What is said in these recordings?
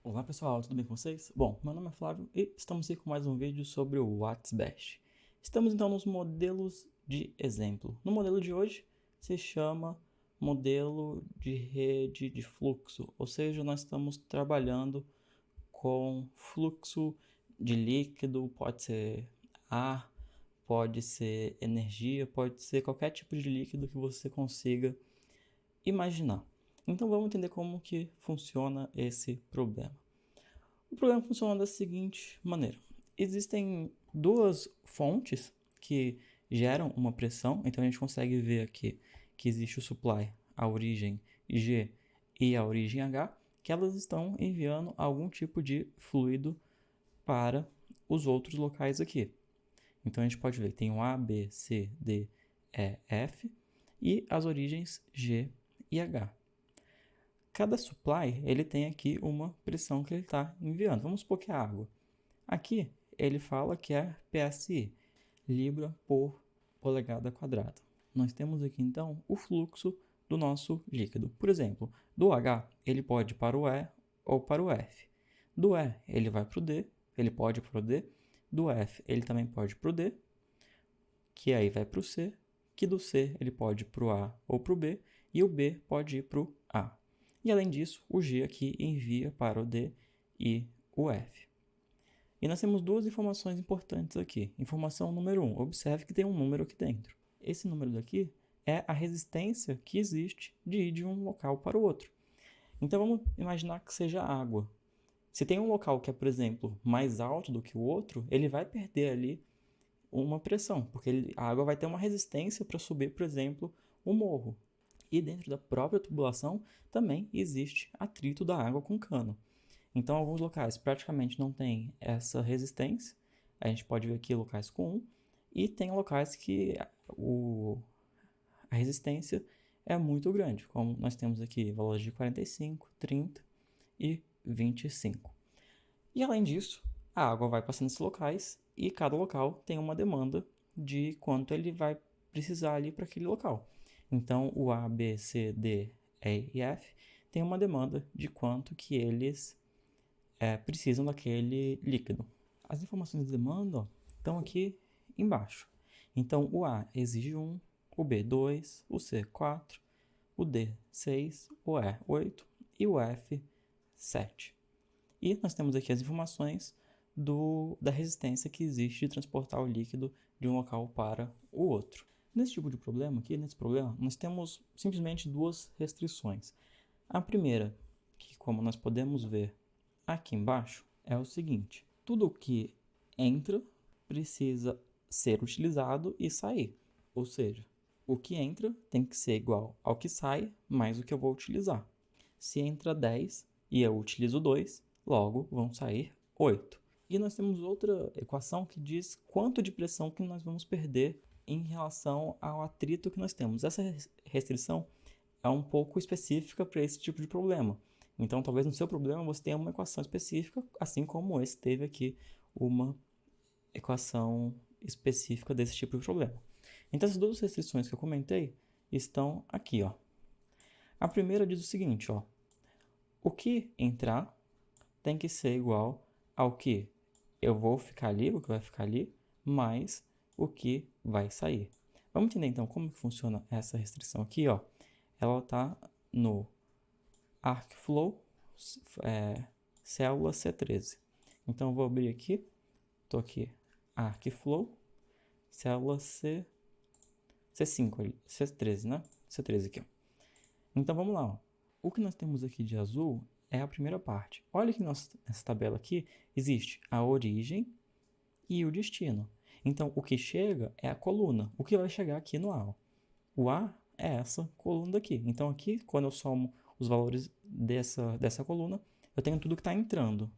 Olá pessoal, tudo bem com vocês? Bom, meu nome é Flávio e estamos aqui com mais um vídeo sobre o WhatsBash. Estamos então nos modelos de exemplo. No modelo de hoje se chama modelo de rede de fluxo, ou seja, nós estamos trabalhando com fluxo de líquido, pode ser ar, pode ser energia, pode ser qualquer tipo de líquido que você consiga imaginar. Então vamos entender como que funciona esse problema. O problema funciona da seguinte maneira. Existem duas fontes que geram uma pressão, então a gente consegue ver aqui que existe o supply, a origem G e a origem H, que elas estão enviando algum tipo de fluido para os outros locais aqui. Então a gente pode ver que tem o A, B, C, D, E, F e as origens G e H. Cada supply ele tem aqui uma pressão que ele está enviando. Vamos supor que é água. Aqui ele fala que é PSI, libra por polegada quadrada. Nós temos aqui então o fluxo do nosso líquido. Por exemplo, do H ele pode ir para o E ou para o F. Do E ele vai para o D, ele pode ir para o D. Do F ele também pode ir para o D, que aí vai para o C, que do C ele pode ir para o A ou para o B, e o B pode ir para o A. E além disso, o G aqui envia para o D e o F. E nós temos duas informações importantes aqui. Informação número 1, observe que tem um número aqui dentro. Esse número daqui é a resistência que existe de ir de um local para o outro. Então vamos imaginar que seja água. Se tem um local que é, por exemplo, mais alto do que o outro, ele vai perder ali uma pressão, porque a água vai ter uma resistência para subir, por exemplo, o morro. E dentro da própria tubulação também existe atrito da água com cano. Então, alguns locais praticamente não tem essa resistência. A gente pode ver aqui locais com 1. E tem locais que a resistência é muito grande, como nós temos aqui valores de 45, 30 e 25. E além disso, a água vai passando nesses locais e cada local tem uma demanda de quanto ele vai precisar ali para aquele local. Então, o A, B, C, D, E e F tem uma demanda de quanto que eles precisam daquele líquido. As informações de demanda estão aqui embaixo. Então, o A exige 1, o B 2, o C 4, o D 6, o E 8 e o F 7. E nós temos aqui as informações da resistência que existe de transportar o líquido de um local para o outro. Nesse tipo de problema aqui, nesse problema, nós temos simplesmente duas restrições. A primeira, que como nós podemos ver aqui embaixo, é o seguinte: tudo que entra precisa ser utilizado e sair. Ou seja, o que entra tem que ser igual ao que sai mais o que eu vou utilizar. Se entra 10 e eu utilizo 2, logo vão sair 8. E nós temos outra equação que diz quanto de pressão que nós vamos perder em relação ao atrito que nós temos. Essa restrição é um pouco específica para esse tipo de problema. Então, talvez no seu problema você tenha uma equação específica, assim como esse teve aqui uma equação específica desse tipo de problema. Então, essas duas restrições que eu comentei estão aqui, ó. A primeira diz o seguinte, ó: o que entrar tem que ser igual ao que eu vou ficar ali, o que vai ficar ali, mais o que vai sair. Vamos entender então como que funciona essa restrição aqui, ó. Ela está no ArcFlow, célula C13. Então eu vou abrir aqui, estou aqui, ArcFlow, célula C5, C13, né? C13 aqui, ó. Então vamos lá, ó. O que nós temos aqui de azul é a primeira parte. Olha que nessa tabela aqui existe a origem e o destino. Então, o que chega é a coluna. O que vai chegar aqui no A? O A é essa coluna daqui. Então, aqui, quando eu somo os valores dessa coluna, eu tenho tudo que está entrando.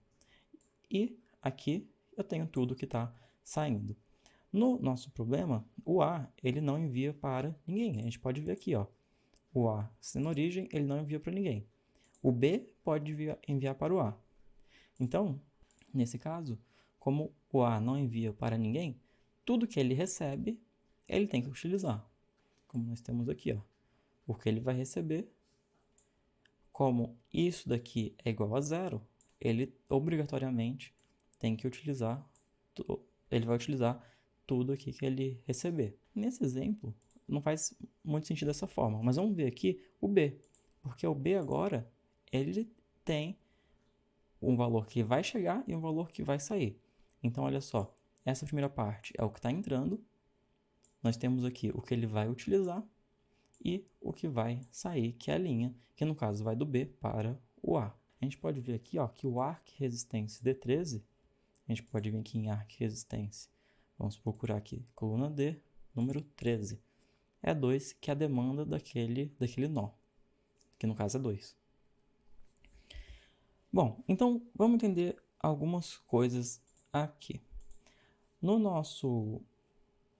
E aqui eu tenho tudo que está saindo. No nosso problema, o A ele não envia para ninguém. A gente pode ver aqui, ó. O A sendo origem, ele não envia para ninguém. O B pode enviar para o A. Então, nesse caso, como o A não envia para ninguém, tudo que ele recebe, ele tem que utilizar. Como nós temos aqui, ó. Porque ele vai receber, como isso daqui é igual a zero, ele obrigatoriamente tem que utilizar, ele vai utilizar tudo aqui que ele receber. Nesse exemplo, não faz muito sentido dessa forma, mas vamos ver aqui o B, porque o B agora, ele tem um valor que vai chegar e um valor que vai sair. Então, olha só, essa primeira parte é o que está entrando, nós temos aqui o que ele vai utilizar e o que vai sair, que é a linha, que no caso vai do B para o A. A gente pode ver aqui ó, que o arc resistência D13, a gente pode vir aqui em arc resistência, vamos procurar aqui, coluna D, número 13, é 2, que é a demanda daquele nó, que no caso é 2. Bom, então vamos entender algumas coisas aqui. No nosso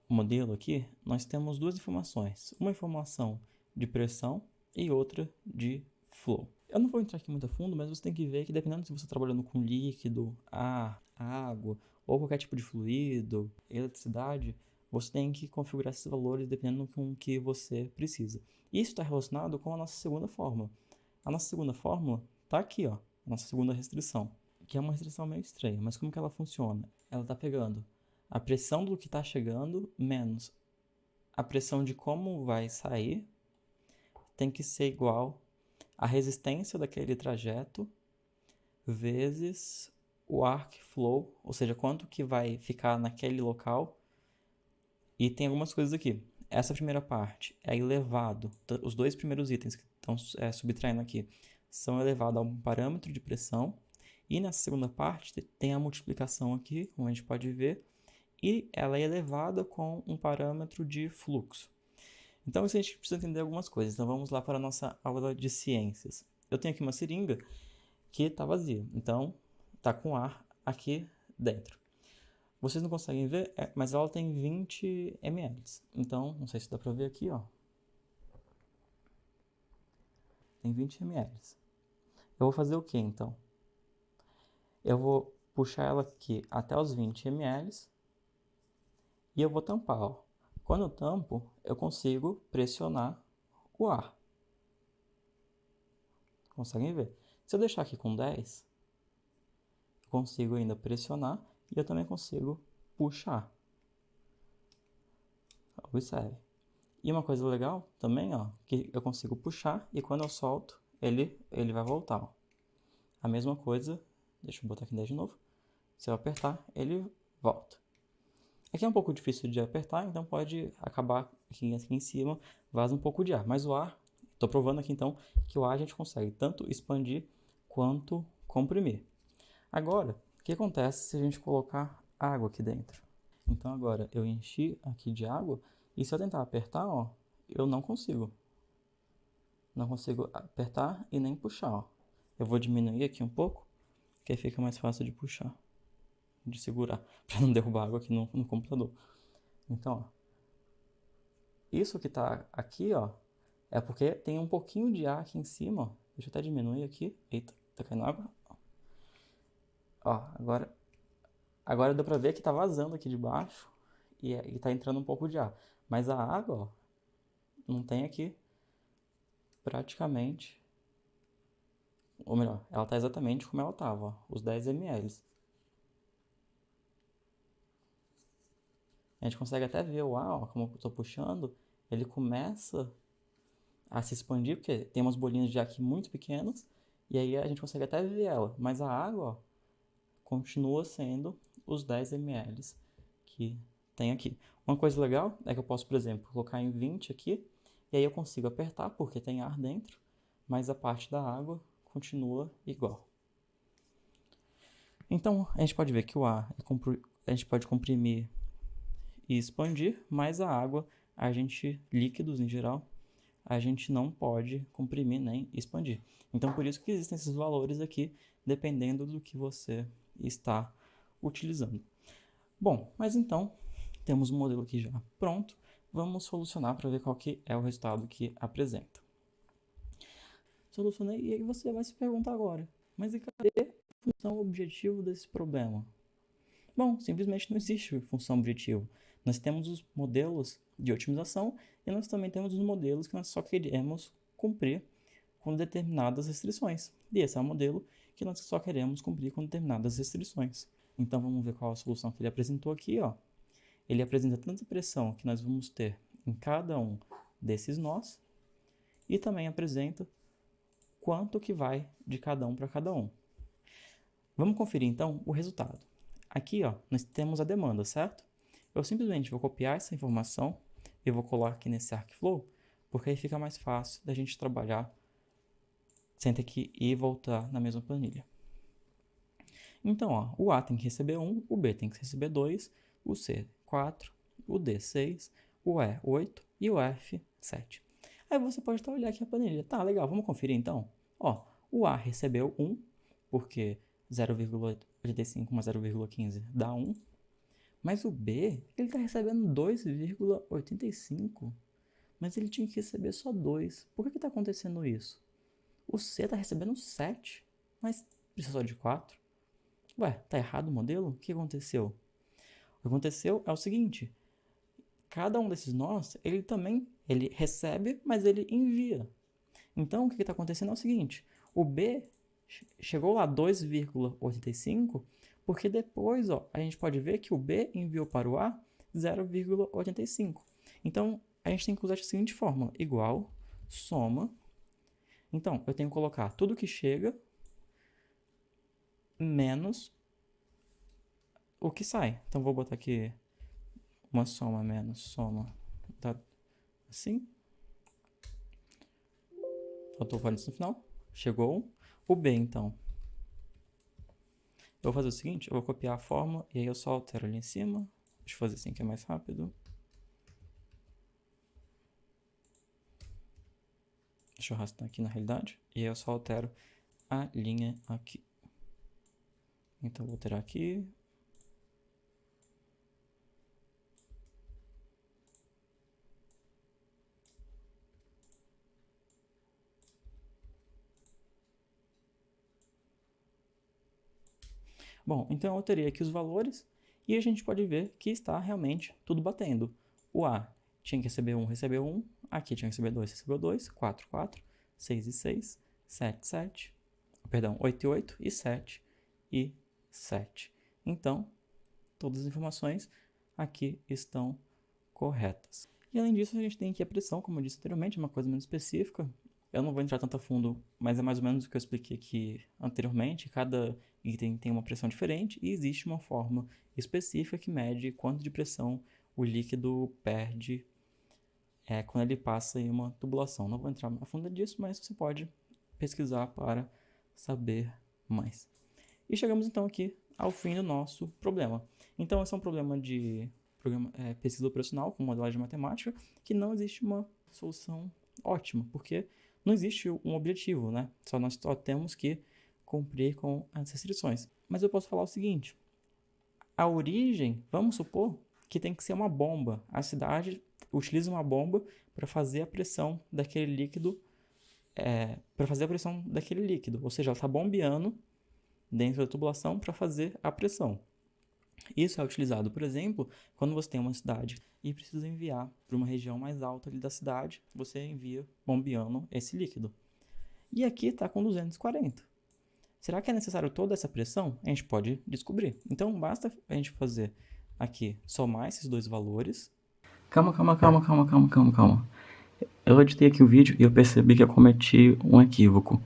modelo aqui, nós temos duas informações. Uma informação de pressão e outra de flow. Eu não vou entrar aqui muito a fundo, mas você tem que ver que dependendo se você está trabalhando com líquido, ar, água ou qualquer tipo de fluido, eletricidade, você tem que configurar esses valores dependendo com o que você precisa. Isso está relacionado com a nossa segunda fórmula. A nossa segunda fórmula está aqui, ó, a nossa segunda restrição, que é uma restrição meio estranha, mas como que ela funciona? Ela está pegando a pressão do que está chegando menos a pressão de como vai sair, tem que ser igual a resistência daquele trajeto vezes o arc flow, ou seja, quanto que vai ficar naquele local. E tem algumas coisas aqui. Essa primeira parte é elevado, os dois primeiros itens que estão subtraindo aqui são elevados a um parâmetro de pressão. E nessa segunda parte tem a multiplicação aqui, como a gente pode ver, e ela é elevada com um parâmetro de fluxo. Então, isso a gente precisa entender algumas coisas. Então, vamos lá para a nossa aula de ciências. Eu tenho aqui uma seringa que está vazia. Então, está com ar aqui dentro. Vocês não conseguem ver, mas ela tem 20 ml. Então, não sei se dá para ver aqui, ó. Tem 20 ml. Eu vou fazer o que, então? Eu vou puxar ela aqui até os 20 ml e eu vou tampar, ó. Quando eu tampo, eu consigo pressionar o ar. Conseguem ver? Se eu deixar aqui com 10, eu consigo ainda pressionar e eu também consigo puxar. Observe. E uma coisa legal também, ó, que eu consigo puxar e quando eu solto, ele vai voltar, ó. A mesma coisa, deixa eu botar aqui 10 de novo. Se eu apertar, ele volta. Aqui é um pouco difícil de apertar, então pode acabar aqui em cima, vaza um pouco de ar. Mas o ar, estou provando aqui então que o ar a gente consegue tanto expandir quanto comprimir. Agora, o que acontece se a gente colocar água aqui dentro? Então agora eu enchi aqui de água e se eu tentar apertar, ó, eu não consigo. Não consigo apertar e nem puxar, ó. Eu vou diminuir aqui um pouco, que aí fica mais fácil de puxar, de segurar, para não derrubar água aqui no computador. Então, ó, isso que tá aqui, ó, é porque tem um pouquinho de ar aqui em cima, ó. Deixa eu até diminuir aqui. Eita, tá caindo água. Ó, agora deu pra ver que tá vazando aqui de baixo e tá entrando um pouco de ar. Mas a água, ó, não tem aqui praticamente, ou melhor, ela tá exatamente como ela tava, ó, os 10 ml. A gente consegue até ver o ar, ó, como eu tô puxando, ele começa a se expandir, porque tem umas bolinhas de ar aqui muito pequenas, e aí a gente consegue até ver ela, mas a água, ó, continua sendo os 10 ml que tem aqui. Uma coisa legal é que eu posso, por exemplo, colocar em 20 aqui, e aí eu consigo apertar, porque tem ar dentro, mas a parte da água continua igual. Então, a gente pode ver que o ar, a gente pode comprimir e expandir, mas a água, líquidos em geral, a gente não pode comprimir nem expandir. Então, por isso que existem esses valores aqui, dependendo do que você está utilizando. Bom, mas então, temos um modelo aqui já pronto. Vamos solucionar para ver qual que é o resultado que apresenta. Solucionei e aí você vai se perguntar agora, mas e cadê a função objetivo desse problema? Bom, simplesmente não existe função objetivo. Nós temos os modelos de otimização e nós também temos os modelos que nós só queremos cumprir com determinadas restrições. E esse é o modelo porque nós só queremos cumprir com determinadas restrições. Então, vamos ver qual a solução que ele apresentou aqui, ó. Ele apresenta tanta pressão que nós vamos ter em cada um desses nós e também apresenta quanto que vai de cada um para cada um. Vamos conferir, então, o resultado. Aqui, ó, nós temos a demanda, certo? Eu simplesmente vou copiar essa informação e vou colar aqui nesse Arcflow, porque aí fica mais fácil da gente trabalhar sem ter que ir e voltar na mesma planilha. Então, ó, o A tem que receber 1, o B tem que receber 2, o C 4, o D 6, o E 8 e o F 7. Aí você pode olhar aqui a planilha. Tá, legal, vamos conferir então? Ó, o A recebeu 1, porque 0,85 mais 0,15 dá 1. Mas o B, ele está recebendo 2,85. Mas ele tinha que receber só 2. Por que está acontecendo isso? O C está recebendo 7, mas precisa só de 4. Ué, tá errado o modelo? O que aconteceu? O que aconteceu é o seguinte. Cada um desses nós, ele recebe, mas ele envia. Então, o que está acontecendo é o seguinte. O B chegou lá 2,85, porque depois, ó, a gente pode ver que o B enviou para o A 0,85. Então, a gente tem que usar a seguinte fórmula. Igual, soma. Então, eu tenho que colocar tudo que chega menos o que sai. Então, vou botar aqui uma soma menos soma. Tá assim. Faltou o parênteses no final. Chegou o B, então. Eu vou fazer o seguinte, eu vou copiar a fórmula e aí eu só altero ali em cima. Deixa eu fazer assim que é mais rápido. Deixa eu arrastar aqui na realidade. E aí eu só altero a linha aqui. Então, vou alterar aqui. Bom, então eu alterei aqui os valores e a gente pode ver que está realmente tudo batendo. O A tinha que receber 1, recebeu 1. Aqui tinha que receber 2, recebeu 2. 4, 4. 6 e 6. 7, 7. Perdão, 8 e 8. E 7 e 7. Então, todas as informações aqui estão corretas. E além disso, a gente tem aqui a pressão, como eu disse anteriormente, uma coisa menos específica. Eu não vou entrar tanto a fundo, mas é mais ou menos o que eu expliquei aqui anteriormente. Cada item tem uma pressão diferente e existe uma forma específica que mede quanto de pressão o líquido perde quando ele passa em uma tubulação. Não vou entrar a fundo disso, mas você pode pesquisar para saber mais. E chegamos então aqui ao fim do nosso problema. Então esse é um problema de pesquisa operacional com modelagem matemática que não existe uma solução ótima, porque não existe um objetivo, né? Nós só temos que cumprir com as restrições. Mas eu posso falar o seguinte, a origem, vamos supor que tem que ser uma bomba. A cidade utiliza uma bomba para fazer a pressão daquele líquido, ou seja, ela está bombeando dentro da tubulação para fazer a pressão. Isso é utilizado, por exemplo, quando você tem uma cidade e precisa enviar para uma região mais alta ali da cidade, você envia bombeando esse líquido. E aqui está com 240. Será que é necessário toda essa pressão? A gente pode descobrir. Então, basta a gente fazer aqui, somar esses dois valores. Calma. Eu editei aqui o vídeo e eu percebi que eu cometi um equívoco.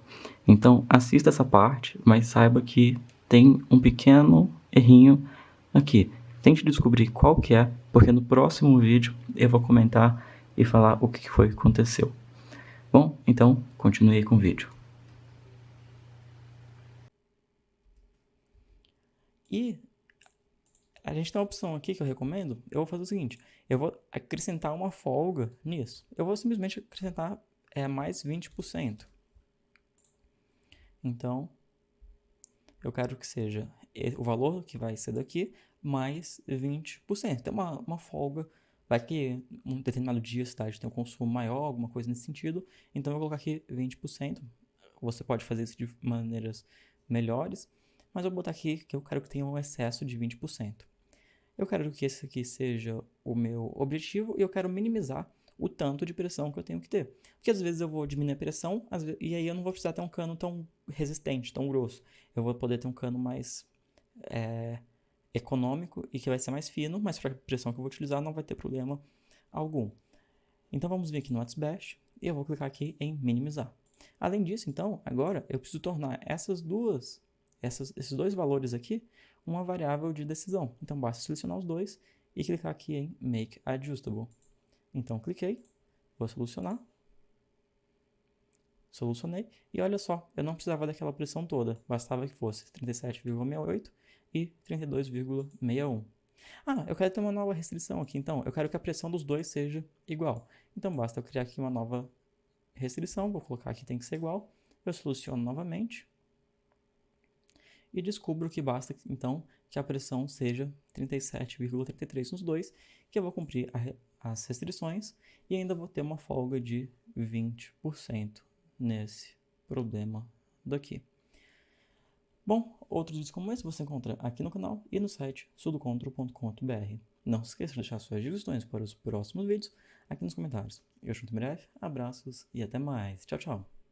Então, assista essa parte, mas saiba que tem um pequeno errinho aqui. Tente descobrir qual que é, porque no próximo vídeo eu vou comentar e falar o que foi que aconteceu. Bom, então, continue com o vídeo. E a gente tem uma opção aqui que eu recomendo. Eu vou fazer o seguinte, eu vou acrescentar uma folga nisso. Eu vou simplesmente acrescentar mais 20%. Então, eu quero que seja o valor que vai ser daqui mais 20%. Tem uma folga, vai que um determinado dia a cidade tem um consumo maior, alguma coisa nesse sentido. Então, eu vou colocar aqui 20%. Você pode fazer isso de maneiras melhores, mas eu vou botar aqui que eu quero que tenha um excesso de 20%. Eu quero que esse aqui seja o meu objetivo e eu quero minimizar o tanto de pressão que eu tenho que ter. Porque às vezes eu vou diminuir a pressão, e aí eu não vou precisar ter um cano tão resistente, tão grosso. Eu vou poder ter um cano mais econômico e que vai ser mais fino, mas para a pressão que eu vou utilizar não vai ter problema algum. Então vamos vir aqui no WhatsBash e eu vou clicar aqui em minimizar. Além disso, então, agora eu preciso tornar esses dois valores aqui uma variável de decisão. Então basta selecionar os dois e clicar aqui em Make Adjustable. Então cliquei, vou solucionar. Solucionei e olha só, eu não precisava daquela pressão toda, bastava que fosse 37,68 e 32,61. Ah, eu quero ter uma nova restrição aqui, então eu quero que a pressão dos dois seja igual. Então basta eu criar aqui uma nova restrição, vou colocar aqui tem que ser igual, eu soluciono novamente e descubro que basta então que a pressão seja 37,33 nos dois, que eu vou cumprir as restrições e ainda vou ter uma folga de 20% nesse problema daqui. Bom, outros vídeos como esse você encontra aqui no canal e no site sudocontrol.com.br. Não se esqueça de deixar suas sugestões para os próximos vídeos aqui nos comentários. Eu junto em breve, abraços e até mais. Tchau, tchau.